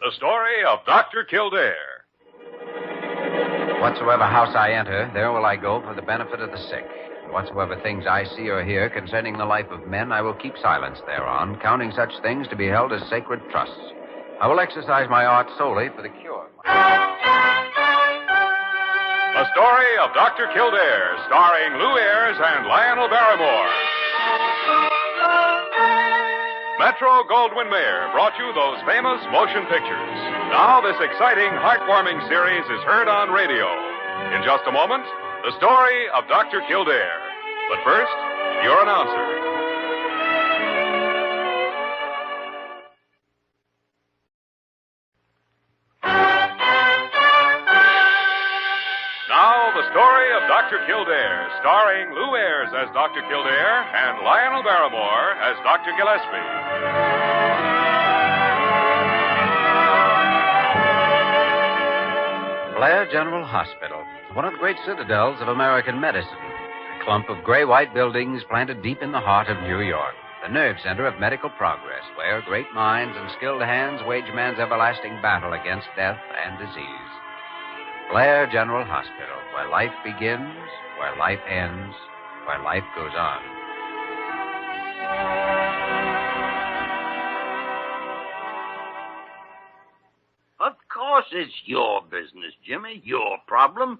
The story of Dr. Kildare. Whatsoever house I enter, there will I go for the benefit of the sick. And whatsoever things I see or hear concerning the life of men, I will keep silence thereon, counting such things to be held as sacred trusts. I will exercise my art solely for the cure. The story of Dr. Kildare, starring Lew Ayres and Lionel Barrymore. Metro-Goldwyn-Mayer brought you those famous motion pictures. Now this exciting, heartwarming series is heard on radio. In just a moment, the story of Dr. Kildare. But first, your announcer. Now, the story of Dr. Kildare, starring Lew Ayres as Dr. Kildare and Lionel Barrymore as Dr. Gillespie. Blair General Hospital, one of the great citadels of American medicine. A clump of gray-white buildings planted deep in the heart of New York. The nerve center of medical progress, where great minds and skilled hands wage man's everlasting battle against death and disease. Blair General Hospital, where life begins, where life ends, where life goes on. Of course it's your business, Jimmy, your problem.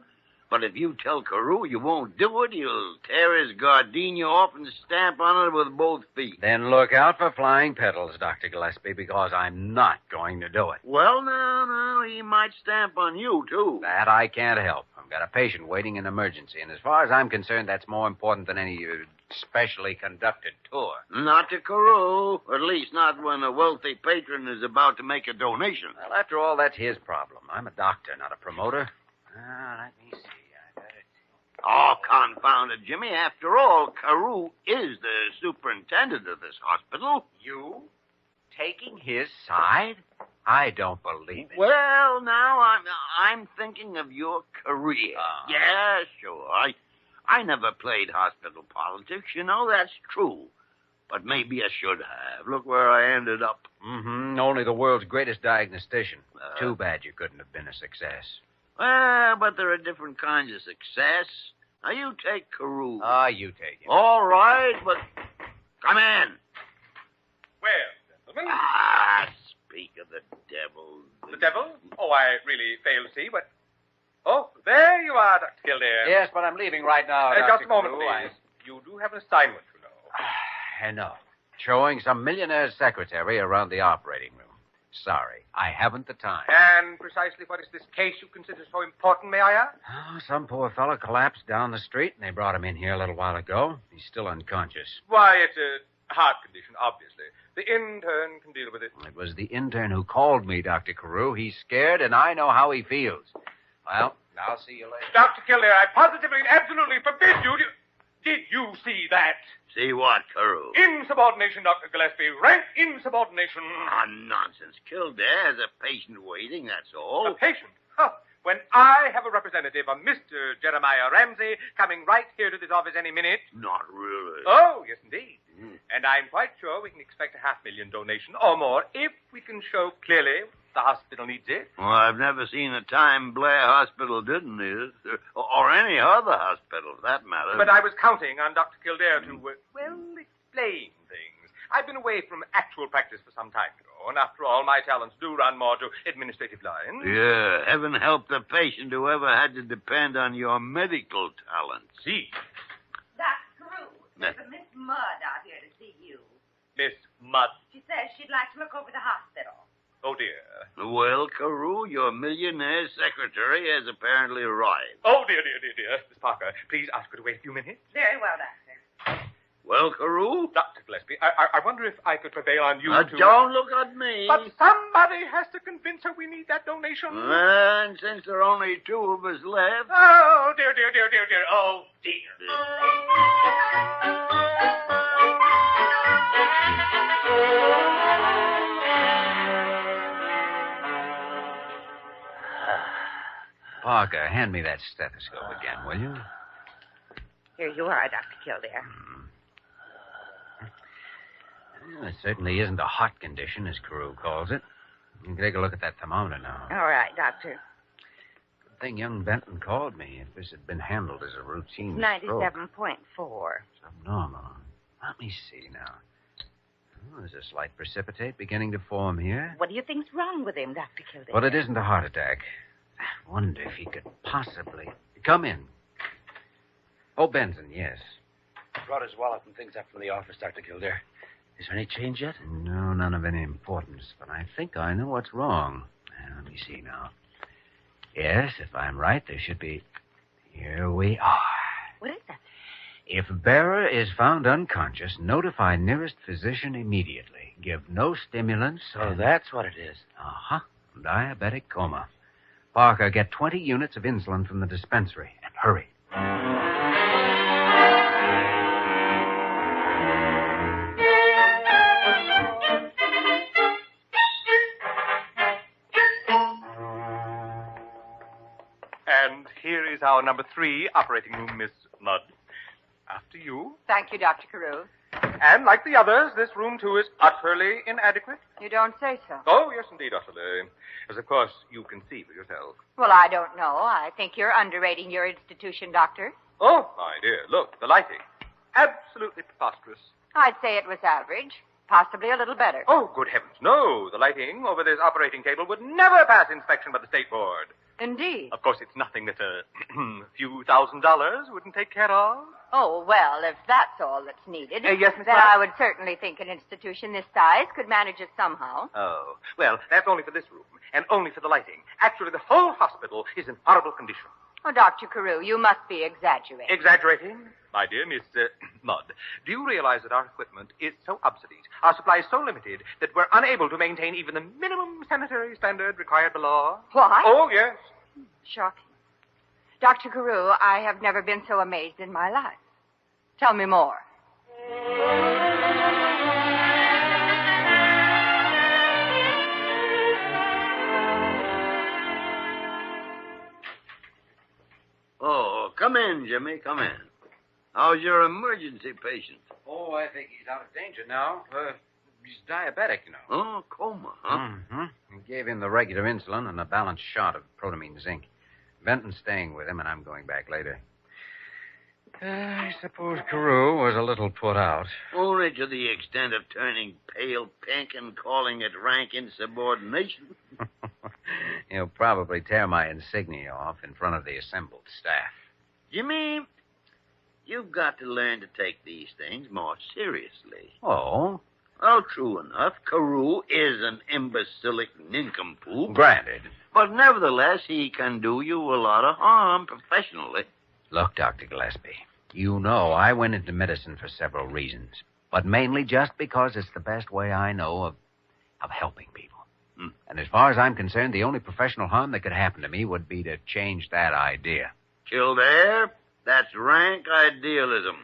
But if you tell Carew you won't do it, he'll tear his gardenia off and stamp on it with both feet. Then look out for flying petals, Dr. Gillespie, because I'm not going to do it. Well, now, he might stamp on you, too. That I can't help. I've got a patient waiting in emergency, and as far as I'm concerned, that's more important than any specially conducted tour. Not to Carew, at least not when a wealthy patron is about to make a donation. Well, after all, that's his problem. I'm a doctor, not a promoter. Let me see. Oh, confound it, Jimmy. After all, Carew is the superintendent of this hospital. You? Taking his side? I don't believe it. Well, now, I'm thinking of your career. Yeah, sure. I never played hospital politics, you know, that's true. But maybe I should have. Look where I ended up. Mm-hmm. Only the world's greatest diagnostician. Too bad you couldn't have been a success. Well, but there are different kinds of success. Now, you take Carew. You take him. All right, but come in. Well, gentlemen. Speak of the devil. The devil? Oh, I really fail to see what... Oh, there you are, Dr. Kildare. Yes, but I'm leaving right now, Just a moment, please. You do have an assignment, you know. I know. Showing some millionaire's secretary around the operating room. Sorry, I haven't the time. And precisely what is this case you consider so important, may I ask? Oh, some poor fellow collapsed down the street, and they brought him in here a little while ago. He's still unconscious. Why, it's a heart condition, obviously. The intern can deal with it. It was the intern who called me, Dr. Carew. He's scared, and I know how he feels. Well, I'll see you later. Dr. Kildare, I positively and absolutely forbid you to... Did you see that? See what, Carew? Insubordination, Dr. Gillespie. Rank insubordination. Nonsense. Kildare has a patient waiting, that's all. A patient? Huh. When I have a representative, a Mr. Jeremiah Ramsey, coming right here to this office any minute. Not really. Oh, yes, indeed. And I'm quite sure we can expect a $500,000 donation or more if we can show clearly the hospital needs it. Well, I've never seen a time Blair Hospital didn't need it, or any other hospital, for that matter. But I was counting on Dr. Kildare to, explain things. I've been away from actual practice for some time, you know, and after all, my talents do run more to administrative lines. Yeah, heaven help the patient who ever had to depend on your medical talents. See. Dr. Carew, there's a Miss Mudd out here to see you. Miss Mudd? She says she'd like to look over the hospital. Oh, dear. Well, Carew, your millionaire secretary has apparently arrived. Oh, dear. Miss Parker, please ask her to wait a few minutes. Very well, Doctor. Well, Carew? Dr. Gillespie, I wonder if I could prevail on you to... Don't look at me. But somebody has to convince her we need that donation. And since there are only two of us left... Oh, dear. Oh, dear. Parker, hand me that stethoscope again, will you? Here you are, Dr. Kildare. Well, it certainly isn't a hot condition, as Carew calls it. You can take a look at that thermometer now. All right, Doctor. Good thing young Benton called me. If this had been handled as a routine 97.4. Subnormal. Let me see now. Oh, there's a slight precipitate beginning to form here. What do you think's wrong with him, Dr. Kildare? Well, it isn't a heart attack. I wonder if he could possibly... Come in. Oh, Benton, yes. Brought his wallet and things up from the office, Dr. Kildare. Is there any change yet? No, none of any importance, but I think I know what's wrong. Let me see now. Yes, if I'm right, there should be... Here we are. What is that? If bearer is found unconscious, notify nearest physician immediately. Give no stimulants. Oh, that's what it is. Uh-huh. Diabetic coma. Parker, get 20 units of insulin from the dispensary. And hurry. And here is our number 3 operating room, Miss Mudd. After you. Thank you, Dr. Carew. And like the others, this room, too, is utterly inadequate. You don't say so. Oh, yes, indeed, utterly. As, of course, you can see for yourself. Well, I don't know. I think you're underrating your institution, Doctor. Oh, my dear, look, the lighting. Absolutely preposterous. I'd say it was average. Possibly a little better. Oh, good heavens, no. The lighting over this operating table would never pass inspection by the State Board. Indeed. Of course, it's nothing that a few $1,000s wouldn't take care of. Oh, well, if that's all that's needed, yes, Miss then Mudd? I would certainly think an institution this size could manage it somehow. Oh, well, that's only for this room, and only for the lighting. Actually, the whole hospital is in horrible condition. Oh, Dr. Carew, you must be exaggerating. Exaggerating? My dear Miss Mudd, do you realize that our equipment is so obsolete, our supplies so limited, that we're unable to maintain even the minimum sanitary standard required by law? What? Oh, yes. Shocking. Dr. Carew, I have never been so amazed in my life. Tell me more. Oh, come in, Jimmy, come in. How's your emergency patient? Oh, I think he's out of danger now. He's diabetic, you know. Oh, coma, huh? Mm-hmm. We gave him the regular insulin and a balanced shot of protamine zinc. Benton's staying with him, and I'm going back later. I suppose Carew was a little put out. Only to the extent of turning pale pink and calling it rank insubordination. He'll probably tear my insignia off in front of the assembled staff. Jimmy, you've got to learn to take these things more seriously. Oh? Well, true enough, Carew is an imbecilic nincompoop. Granted. But nevertheless, he can do you a lot of harm professionally. Look, Dr. Gillespie, you know I went into medicine for several reasons, but mainly just because it's the best way I know of helping people. And as far as I'm concerned, the only professional harm that could happen to me would be to change that idea. Kildare, that's rank idealism.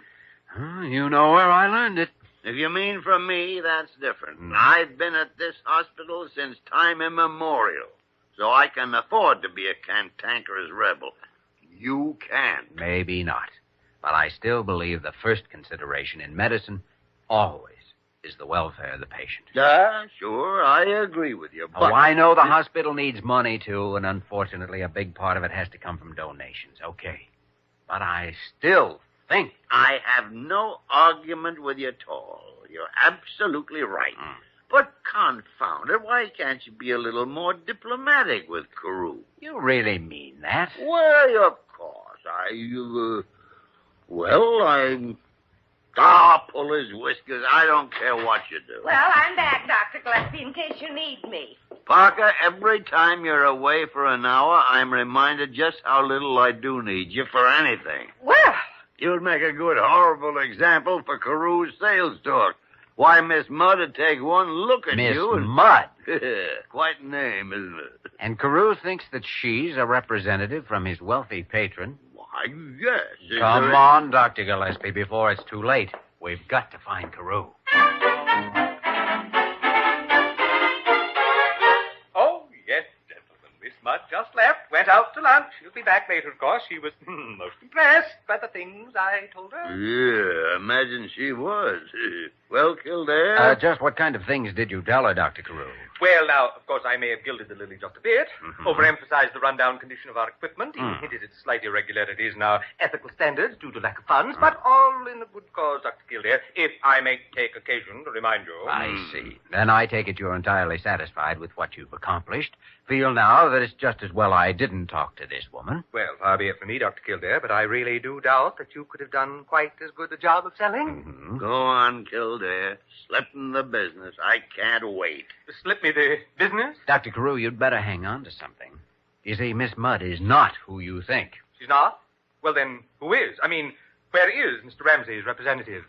You know where I learned it. If you mean from me, that's different. I've been at this hospital since time immemorial, so I can afford to be a cantankerous rebel. You can't. Maybe not. But I still believe the first consideration in medicine always is the welfare of the patient. Yeah, sure, I agree with you, but... Oh, I know the hospital needs money, too, and unfortunately a big part of it has to come from donations. Okay. But I still think... I have no argument with you at all. You're absolutely right. But confound it, why can't you be a little more diplomatic with Carew? You really mean that? Why, of course. Pull his whiskers. I don't care what you do. Well, I'm back, Dr. Gillespie, in case you need me. Parker, every time you're away for an hour, I'm reminded just how little I do need you for anything. Well... You'd make a good, horrible example for Carew's sales talk. Why, Miss Mudd would take one look at you and... Miss Mudd? Quite a name, isn't it? And Carew thinks that she's a representative from his wealthy patron. Why, yes. Come on, Dr. Gillespie, before it's too late. We've got to find Carew. Oh, yes, gentlemen. Miss Mudd just left, went out to lunch. She'll be back later, of course. She was most impressed by the things I told her. Yeah, imagine she was. Well, Kildare? Just what kind of things did you tell her, Dr. Carew? Well, now, of course, I may have gilded the lily just a bit, overemphasized the rundown condition of our equipment, even hinted at slight irregularities in our ethical standards due to lack of funds, but all in a good cause, Dr. Kildare, if I may take occasion to remind you. I see. Then I take it you're entirely satisfied with what you've accomplished. Feel now that it's just as well I didn't talk to this woman. Well, far be it from me, Dr. Kildare, but I really do doubt that you could have done quite as good a job of selling. Go on, Kildare. Slip in the business. I can't wait. Slip me the business? Dr. Carew, you'd better hang on to something. You see, Miss Mudd is not who you think. She's not? Well, then, who is? I mean, where is Mr. Ramsey's representative?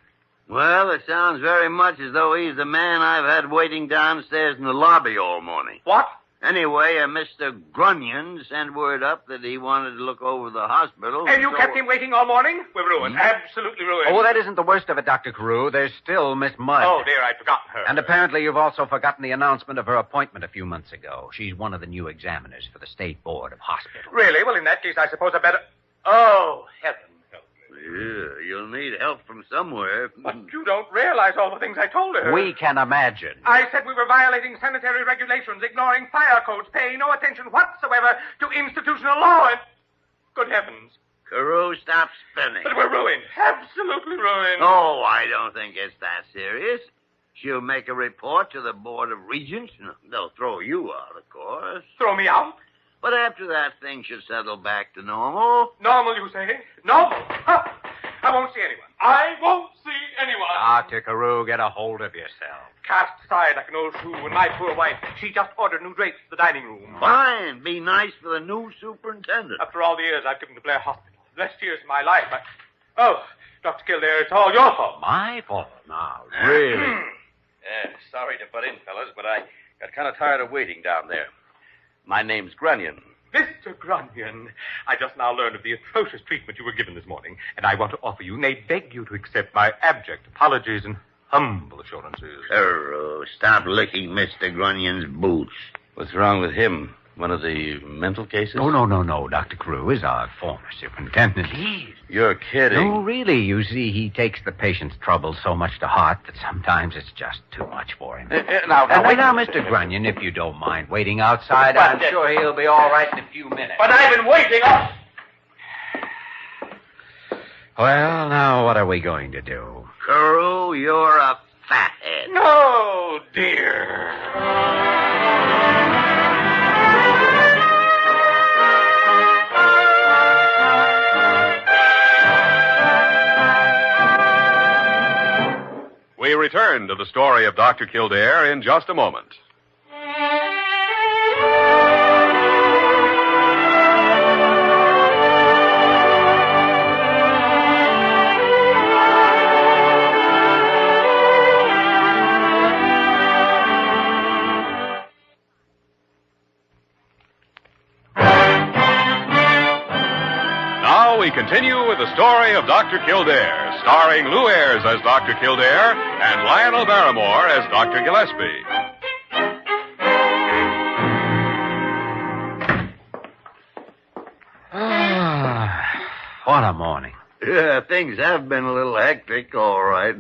Well, it sounds very much as though he's the man I've had waiting downstairs in the lobby all morning. What? Anyway, Mr. Grunion sent word up that he wanted to look over the hospital. And you kept him waiting all morning? We're ruined. Absolutely ruined. Oh, that isn't the worst of it, Dr. Carew. There's still Miss Mudd. Oh, dear, I'd forgotten her. And apparently you've also forgotten the announcement of her appointment a few months ago. She's one of the new examiners for the State Board of Hospitals. Really? Well, in that case, I suppose I better... Oh, heaven help me. Yeah, you'll need help from somewhere. But you don't realize all the things I told her. We can imagine. I said we were violating sanitary regulations, ignoring fire codes, paying no attention whatsoever to institutional law, and... Good heavens. Carew, stop spinning. But we're ruined. Absolutely ruined. Oh, I don't think it's that serious. She'll make a report to the Board of Regents. They'll throw you out, of course. Throw me out? But after that, things should settle back to normal. Normal, you say? Normal? Huh. I won't see anyone. I won't see anyone. Dr. Carew, get a hold of yourself. Cast aside like an old shoe, and my poor wife, she just ordered new drapes for the dining room. Fine. Be nice for the new superintendent. After all the years I've given to Blair Hospital, the best years of my life, Oh, Dr. Kildare, it's all your fault. My fault? Now, really? Sorry to butt in, fellas, but I got kind of tired of waiting down there. My name's Grunion. Mr. Grunion, I just now learned of the atrocious treatment you were given this morning, and I want to offer you, nay, beg you to accept my abject apologies and humble assurances. Carew, stop licking Mr. Grunion's boots. What's wrong with him? One of the mental cases? Oh, no. Dr. Carew is our former superintendent. You're kidding. No, really. You see, he takes the patient's troubles so much to heart that sometimes it's just too much for him. Now, Mr. Grunion, if you don't mind waiting outside, I'm sure he'll be all right in a few minutes. But I've been waiting up. Well, now, what are we going to do? Carew, you're a fathead. No, dear. We return to the story of Dr. Kildare in just a moment. Now we continue with the story of Dr. Kildare, starring Lew Ayres as Dr. Kildare and Lionel Barrymore as Dr. Gillespie. What a morning. Yeah, things have been a little hectic, all right.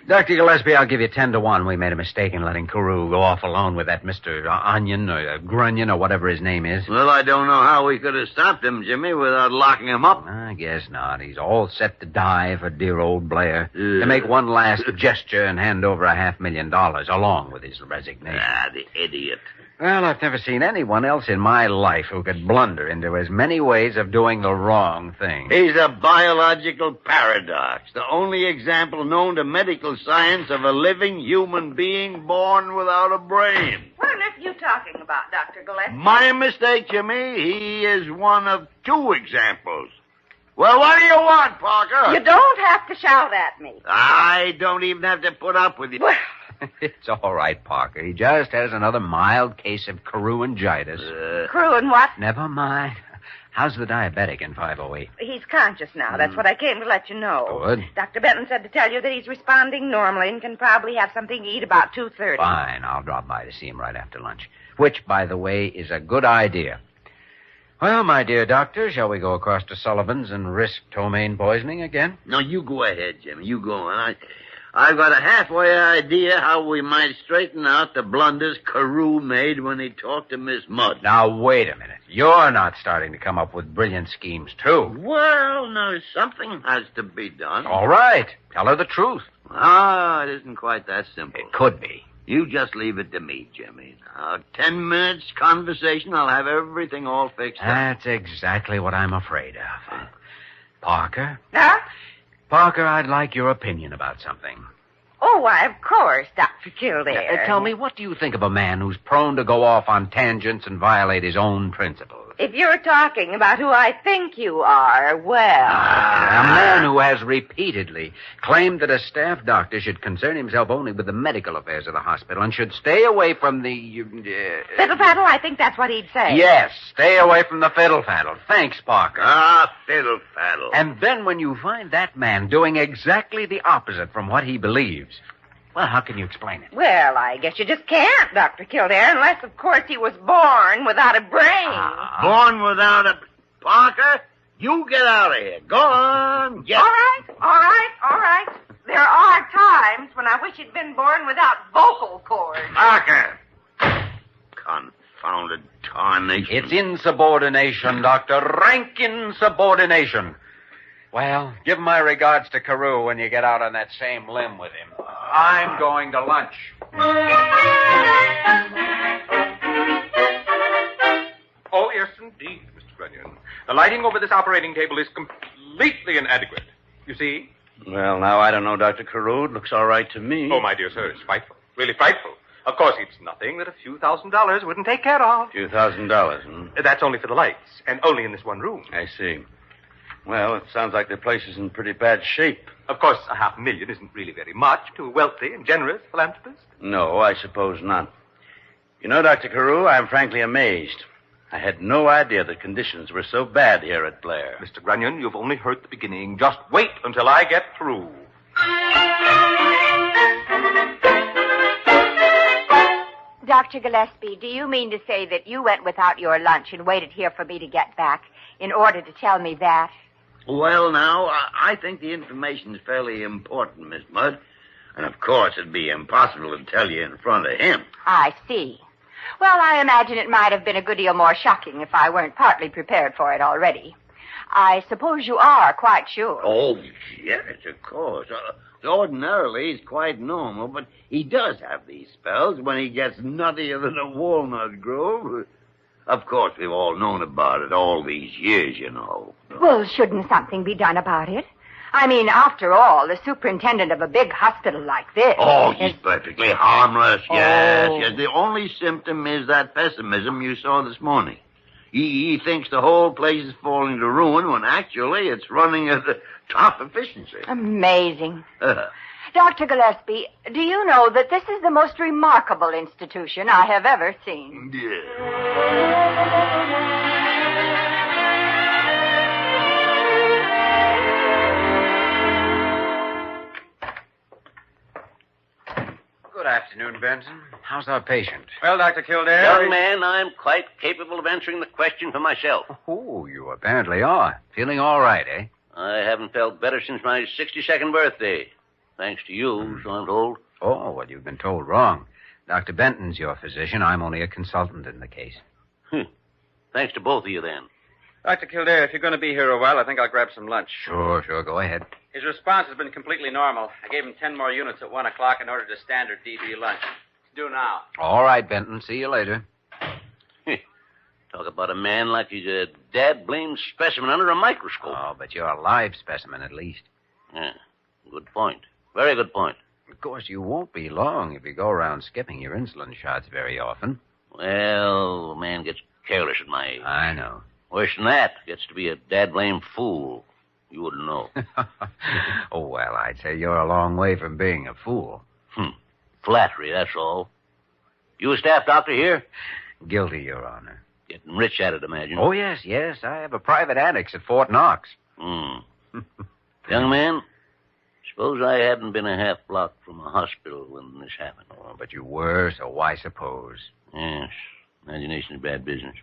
Dr. Gillespie, I'll give you 10 to 1. We made a mistake in letting Carew go off alone with that Mr. Onion or Grunion or whatever his name is. Well, I don't know how we could have stopped him, Jimmy, without locking him up. I guess not. He's all set to die for dear old Blair. To make one last gesture and hand over $500,000 along with his resignation. Ah, the idiot. Well, I've never seen anyone else in my life who could blunder into as many ways of doing the wrong thing. He's a biological paradox, the only example known to medical science of a living human being born without a brain. What on earth are you talking about, Dr. Gillespie? My mistake, Jimmy. He is one of two examples. Well, what do you want, Parker? You don't have to shout at me. I don't even have to put up with you. Well, It's all right, Parker. He just has another mild case of Carew-initis. Carew and what? Never mind. How's the diabetic in 508? He's conscious now. That's what I came to let you know. Good. Dr. Benton said to tell you that he's responding normally and can probably have something to eat about 2:30. Fine. I'll drop by to see him right after lunch. Which, by the way, is a good idea. Well, my dear doctor, shall we go across to Sullivan's and risk ptomaine poisoning again? No, you go ahead, Jimmy. You go on. I've got a halfway idea how we might straighten out the blunders Carew made when he talked to Miss Mudd. Now, wait a minute. You're not starting to come up with brilliant schemes, too. Well, now, something has to be done. All right. Tell her the truth. It isn't quite that simple. It could be. You just leave it to me, Jimmy. Now, 10 minutes conversation, I'll have everything all fixed up. That's exactly what I'm afraid of. Parker? Huh? Parker, I'd like your opinion about something. Oh, why, of course, Dr. Kildare. Tell me, what do you think of a man who's prone to go off on tangents and violate his own principles? If you're talking about who I think you are, well... A man who has repeatedly claimed that a staff doctor should concern himself only with the medical affairs of the hospital and should stay away from the... Fiddle-faddle, I think that's what he'd say. Yes, stay away from the fiddle-faddle. Thanks, Parker. Fiddle-faddle. And then when you find that man doing exactly the opposite from what he believes, well, how can you explain it? Well, I guess you just can't, Dr. Kildare, unless, of course, he was born without a brain. Born without a... Parker, you get out of here. Go on. Get... All right. There are times when I wish he'd been born without vocal cords. Parker. Confounded tarnation. It's insubordination, Doctor. Rank insubordination. Well, give my regards to Carew when you get out on that same limb with him. I'm going to lunch. Oh, yes, indeed, Mr. Grunion. The lighting over this operating table is completely inadequate. You see? Well, now, I don't know, Dr. Carew. It looks all right to me. Oh, my dear sir, it's frightful. Really frightful. Of course, it's nothing that a few $1,000s wouldn't take care of. A few $1,000s, That's only for the lights, and only in this one room. I see. Well, it sounds like the place is in pretty bad shape. Of course, $500,000 isn't really very much to a wealthy and generous philanthropist. No, I suppose not. You know, Dr. Carew, I'm frankly amazed. I had no idea the conditions were so bad here at Blair. Mr. Grunion, you've only heard the beginning. Just wait until I get through. Dr. Gillespie, do you mean to say that you went without your lunch and waited here for me to get back in order to tell me that? Well, now, I think the information is fairly important, Miss Mudd. And, of course, it'd be impossible to tell you in front of him. I see. Well, I imagine it might have been a good deal more shocking if I weren't partly prepared for it already. I suppose you are quite sure. Oh, yes, of course. Ordinarily, he's quite normal, but he does have these spells when he gets nuttier than a walnut grove. Of course, we've all known about it all these years, you know. Well, shouldn't something be done about it? I mean, after all, the superintendent of a big hospital like this... Oh, he's perfectly harmless, yes, Oh. yes. The only symptom is that pessimism you saw this morning. He thinks the whole place is falling to ruin when actually it's running at the top efficiency. Amazing. Dr. Gillespie, do you know that this is the most remarkable institution I have ever seen? Good afternoon, Benson. How's our patient? Well, Dr. Kildare... Young man, I'm quite capable of answering the question for myself. Oh, you apparently are. Feeling all right, eh? I haven't felt better since my 62nd birthday. Thanks to you, so I'm told. Oh, well, you've been told wrong. Dr. Benton's your physician. I'm only a consultant in the case. Thanks to both of you, then. Dr. Kildare, if you're going to be here a while, I think I'll grab some lunch. Sure, go ahead. His response has been completely normal. I gave him 10 more units at 1 o'clock and ordered a standard DB lunch. It's due now. All right, Benton. See you later. Talk about a man like he's a dad-blamed specimen under a microscope. Oh, but you're a live specimen, at least. Yeah, good point. Very good point. Of course, you won't be long if you go around skipping your insulin shots very often. Well, a man gets careless at my age. I know. Worse than that, gets to be a dad-blamed fool. You wouldn't know. Oh, well, I'd say you're a long way from being a fool. Flattery, that's all. You a staff doctor here? Guilty, Your Honor. Getting rich at it, imagine. Oh, yes. I have a private annex at Fort Knox. Young man, suppose I hadn't been a half block from a hospital when this happened. Oh, but you were, so why suppose? Yes, imagination is bad business.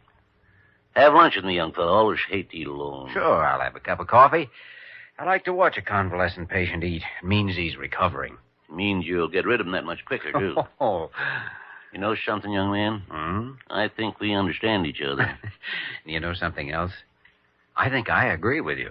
Have lunch with me, young fellow. Always hate to eat alone. Sure, I'll have a cup of coffee. I like to watch a convalescent patient eat. It means he's recovering. Means you'll get rid of him that much quicker, too. Oh. You know something, young man? Hmm? I think we understand each other. You know something else? I think I agree with you.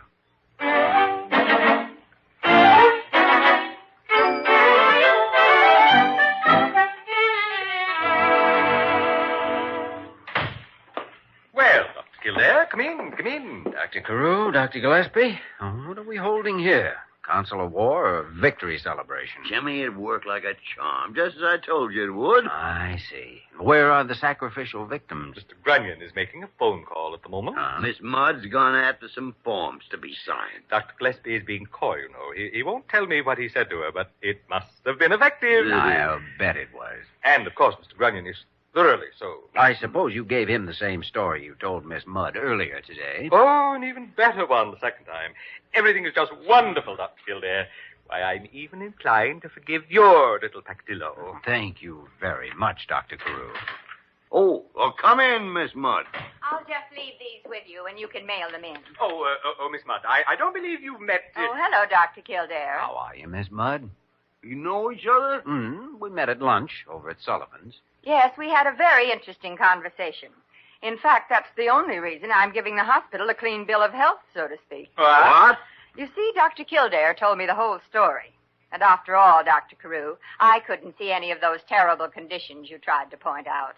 Well, Dr. Kildare, come in. Dr. Carew, Dr. Gillespie, what are we holding here? Council of War or victory celebration? Jimmy, it worked like a charm, just as I told you it would. I see. Where are the sacrificial victims? Mr. Grunion is making a phone call at the moment. Miss Mudd's gone after some forms to be signed. Dr. Gillespie is being coy, you know. He won't tell me what he said to her, but it must have been effective. I'll bet it was. And, of course, Mr. Grunion is thoroughly so. I suppose you gave him the same story you told Miss Mudd earlier today. Oh, an even better one the second time. Everything is just wonderful, Dr. Kildare. Why, I'm even inclined to forgive your little peccadillo. Thank you very much, Dr. Carew. Oh, come in, Miss Mudd. I'll just leave these with you, and you can mail them in. Oh, Miss Mudd, I don't believe you've met... Oh, hello, Dr. Kildare. How are you, Miss Mudd? You know each other? We met at lunch over at Sullivan's. Yes, we had a very interesting conversation. In fact, that's the only reason I'm giving the hospital a clean bill of health, so to speak. What? You see, Dr. Kildare told me the whole story. And after all, Dr. Carew, I couldn't see any of those terrible conditions you tried to point out.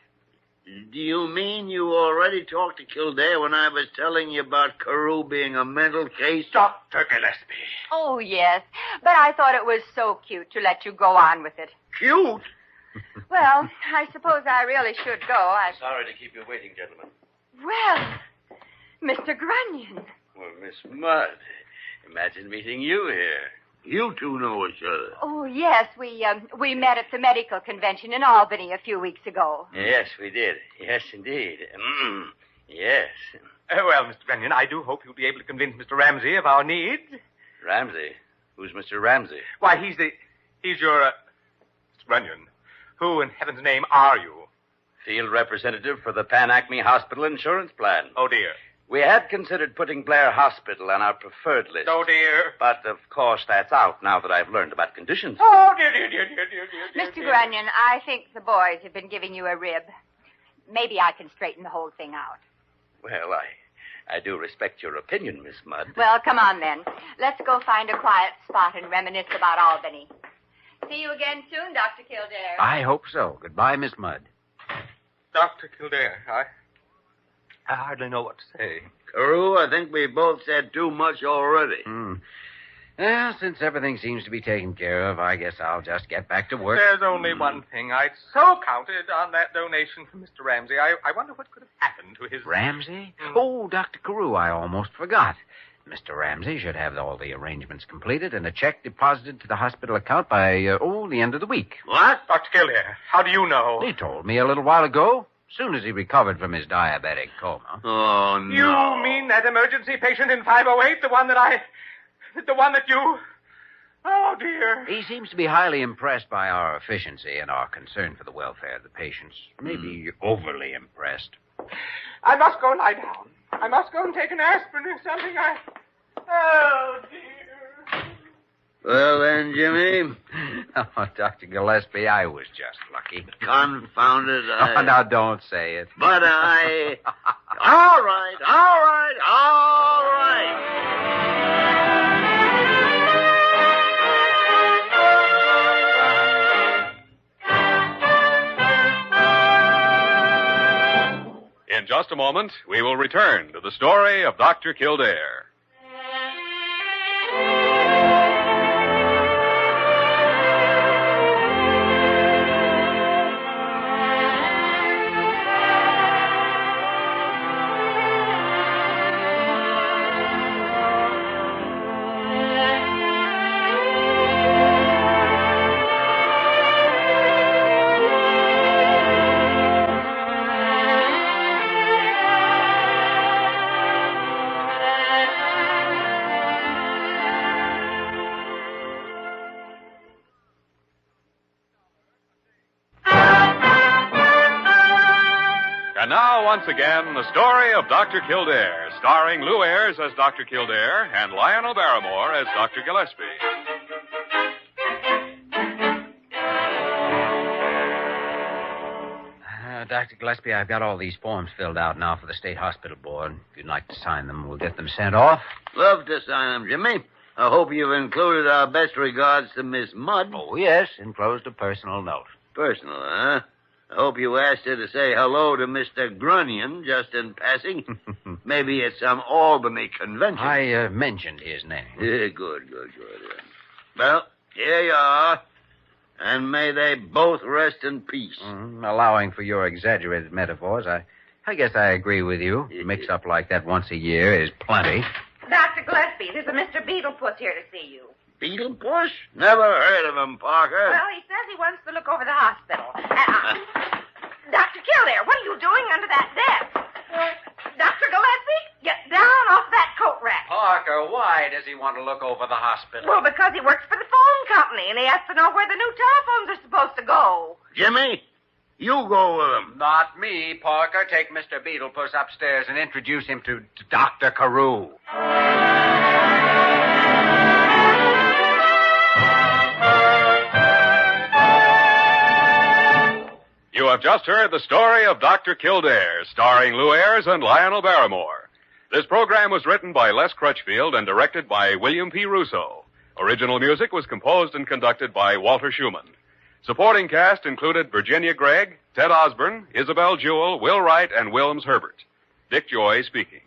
Do you mean you already talked to Kildare when I was telling you about Carew being a mental case? Dr. Gillespie. Oh, yes, but I thought it was so cute to let you go on with it. Cute? Well, I suppose I really should go. Sorry to keep you waiting, gentlemen. Well, Mr. Grunion. Well, Miss Mudd, imagine meeting you here. You two know each other. Oh, yes, we met at the medical convention in Albany a few weeks ago. Yes, we did. Yes, indeed. Yes. Well, Mr. Grunion, I do hope you'll be able to convince Mr. Ramsey of our needs. Ramsey? Who's Mr. Ramsey? Why, he's your, Mr. Grunion. Who in heaven's name are you? Field representative for the Pan Acme Hospital Insurance Plan. Oh, dear. We had considered putting Blair Hospital on our preferred list. Oh, dear. But, of course, that's out now that I've learned about conditions. Oh, dear. Mr. Grunion, I think the boys have been giving you a rib. Maybe I can straighten the whole thing out. Well, I do respect your opinion, Miss Mudd. Well, come on, then. Let's go find a quiet spot and reminisce about Albany. See you again soon, Dr. Kildare. I hope so. Goodbye, Miss Mudd. Dr. Kildare, I hardly know what to say. Carew, I think we both said too much already. Well, since everything seems to be taken care of, I guess I'll just get back to work. There's only one thing. I'd so counted on that donation from Mr. Ramsey. I wonder what could have happened to his... Ramsey? Oh, Dr. Carew, I almost forgot. Mr. Ramsey should have all the arrangements completed and a check deposited to the hospital account by, the end of the week. What? Dr. Kildare, how do you know? He told me a little while ago, as soon as he recovered from his diabetic coma. Oh, no. You mean that emergency patient in 508, the one that you... Oh, dear. He seems to be highly impressed by our efficiency and our concern for the welfare of the patients. Maybe overly impressed. I must go lie down. I must go and take an aspirin or something. Oh, dear. Well, then, Jimmy. Oh, Dr. Gillespie, I was just lucky. Confounded. Oh, now don't say it. But I... All right. In just a moment, we will return to the story of Dr. Kildare. And now, once again, the story of Dr. Kildare, starring Lew Ayres as Dr. Kildare and Lionel Barrymore as Dr. Gillespie. Dr. Gillespie, I've got all these forms filled out now for the State Hospital Board. If you'd like to sign them, we'll get them sent off. Love to sign them, Jimmy. I hope you've included our best regards to Miss Mudd. Oh, yes, enclosed a personal note. Personal, huh? I hope you asked her to say hello to Mr. Grunion just in passing. Maybe at some Albany convention. I mentioned his name. Yeah, good. Well, here you are. And may they both rest in peace. Allowing for your exaggerated metaphors, I guess I agree with you. A mix-up like that once a year is plenty. Dr. Gillespie, there's a Mr. Beetlepuss here to see you. Beetlepuss? Never heard of him, Parker. Well, he says he wants to look over the hospital. Dr. Kildare, what are you doing under that desk? Dr. Gillespie, get down off that coat rack. Parker, why does he want to look over the hospital? Well, because he works for the phone company, and he has to know where the new telephones are supposed to go. Jimmy, you go with him. Not me, Parker. Take Mr. Beetlepuss upstairs and introduce him to Dr. Carew. You have just heard the story of Dr. Kildare, starring Lew Ayres and Lionel Barrymore. This program was written by Les Crutchfield and directed by William P. Russo. Original music was composed and conducted by Walter Schumann. Supporting cast included Virginia Gregg, Ted Osborne, Isabel Jewell, Will Wright, and Wilms Herbert. Dick Joy speaking.